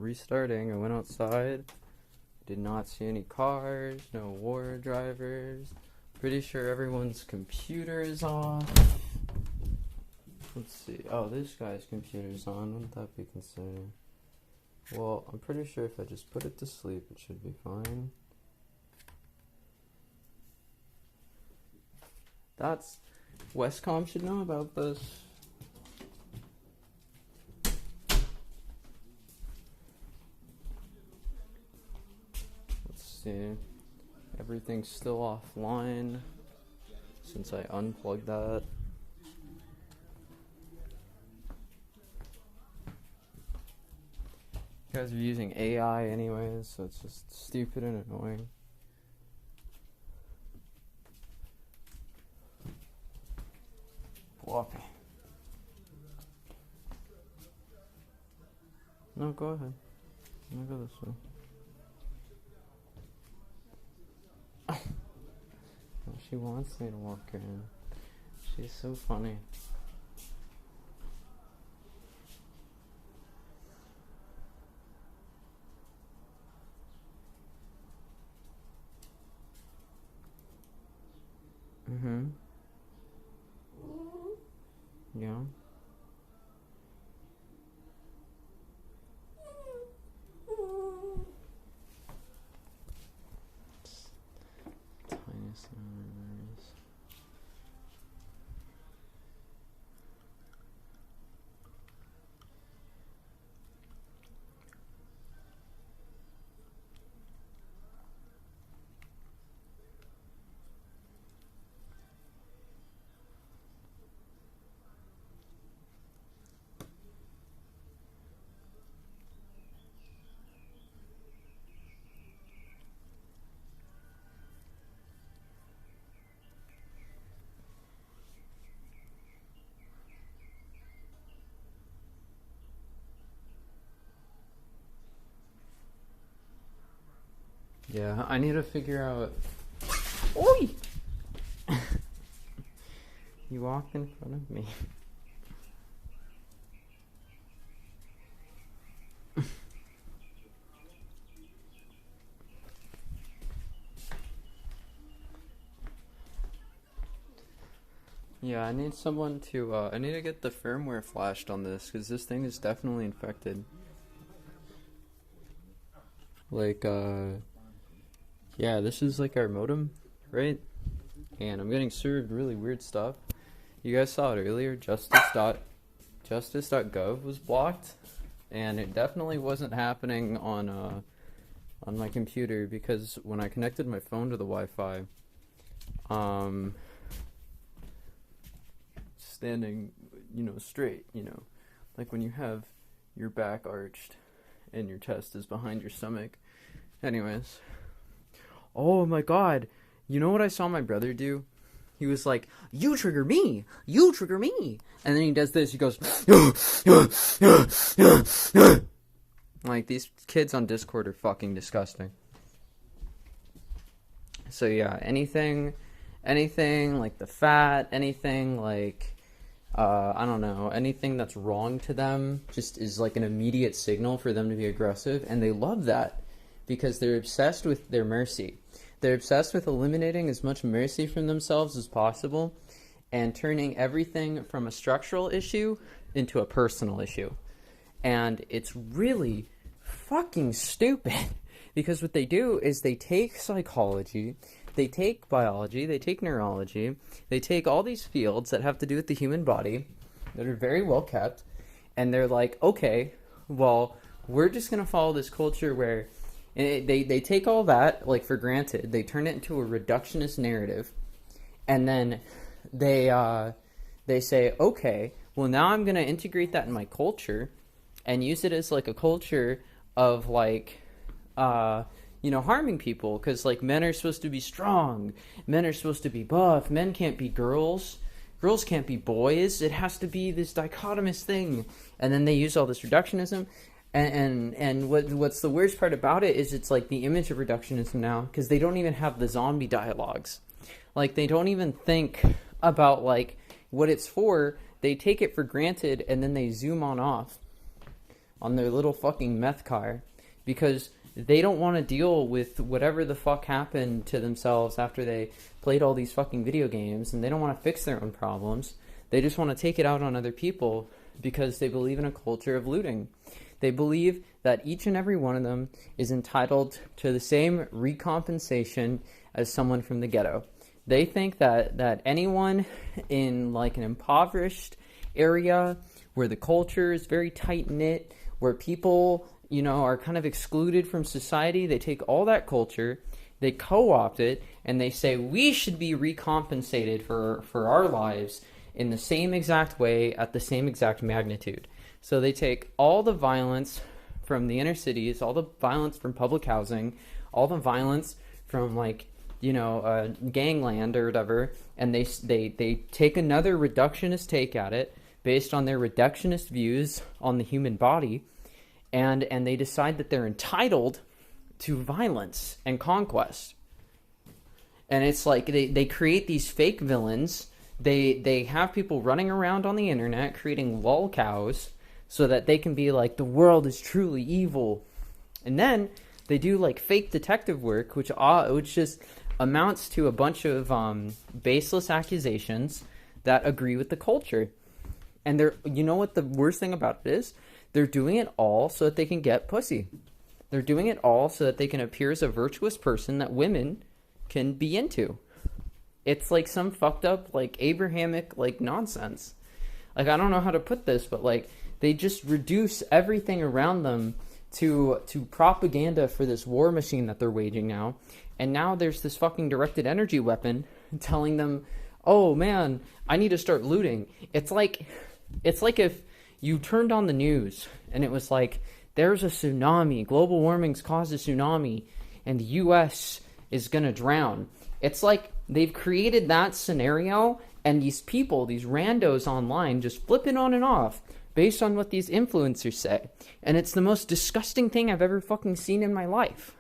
restarting. I went outside, did not see any cars, no war drivers. Pretty sure everyone's computer is off. Let's see. Oh, this guy's computer's on. Wouldn't that be concerning? Well, I'm pretty sure if I just put it to sleep, it should be fine. Westcom should know about this. Let's see. Everything's still offline since I unplugged that. You guys are using AI anyways, so it's just stupid and annoying. Floppy. No, go ahead. I'm gonna go this way. She wants me to walk her in. She's so funny. Mm-hmm. Yeah. Tiniest numbers. Yeah, I need to figure out. Oi! You walked in front of me. Yeah, I need someone to, I need to get the firmware flashed on this, because this thing is definitely infected. Like, yeah, this is like our modem, right? And I'm getting served really weird stuff. You guys saw it earlier, justice.gov was blocked, and it definitely wasn't happening on my computer, because when I connected my phone to the Wi-Fi, standing, straight, like when you have your back arched and your chest is behind your stomach. Anyways, oh my god, you know what I saw my brother do? He was like, you trigger me, and then he does this, he goes like, these kids on Discord are fucking disgusting. So yeah, anything like the fat, anything like I don't know, anything that's wrong to them just is like an immediate signal for them to be aggressive, and they love that because they're obsessed with their mercy. They're obsessed with eliminating as much mercy from themselves as possible and turning everything from a structural issue into a personal issue. And it's really fucking stupid because what they do is they take psychology, they take biology, they take neurology, they take all these fields that have to do with the human body that are very well kept, and they're like, okay, well, we're just going to follow this culture where they take all that, like, for granted, they turn it into a reductionist narrative, and then they say, okay, well, now I'm going to integrate that in my culture and use it as, like, a culture of, like, harming people, because, like, men are supposed to be strong, men are supposed to be buff, men can't be girls can't be boys, it has to be this dichotomous thing, and then they use all this reductionism, and what's the worst part about it is it's, like, the image of reductionism now, because they don't even have the zombie dialogues, like, they don't even think about, like, what it's for, they take it for granted, and then they zoom on off. on their little fucking meth car because they don't want to deal with whatever the fuck happened to themselves after they played all these fucking video games, and they don't want to fix their own problems. They just want to take it out on other people because they believe in a culture of looting. They believe that each and every one of them is entitled to the same recompensation as someone from the ghetto. They think that anyone in like an impoverished area where the culture is very tight-knit, where people, you know, are kind of excluded from society, they take all that culture, they co-opt it, and they say we should be recompensated for our lives in the same exact way at the same exact magnitude. So they take all the violence from the inner cities, all the violence from public housing, all the violence from like, you know, gangland or whatever, and they take another reductionist take at it based on their reductionist views on the human body, and they decide that they're entitled to violence and conquest. And it's like they create these fake villains. They have people running around on the internet creating lol cows so that they can be like, the world is truly evil. And then they do like fake detective work, which just amounts to a bunch of baseless accusations that agree with the culture. And you know what the worst thing about it is? They're doing it all so that they can get pussy. They're doing it all so that they can appear as a virtuous person that women can be into. It's like some fucked up, like, Abrahamic, like, nonsense. Like, I don't know how to put this, but, like, they just reduce everything around them to propaganda for this war machine that they're waging now. And now there's this fucking directed energy weapon telling them, oh, man, I need to start looting. It's like if you turned on the news and it was like, there's a tsunami, global warming's caused a tsunami, and the U.S. is gonna drown. It's like they've created that scenario, and these people, these randos online, just flip it on and off based on what these influencers say. And it's the most disgusting thing I've ever fucking seen in my life.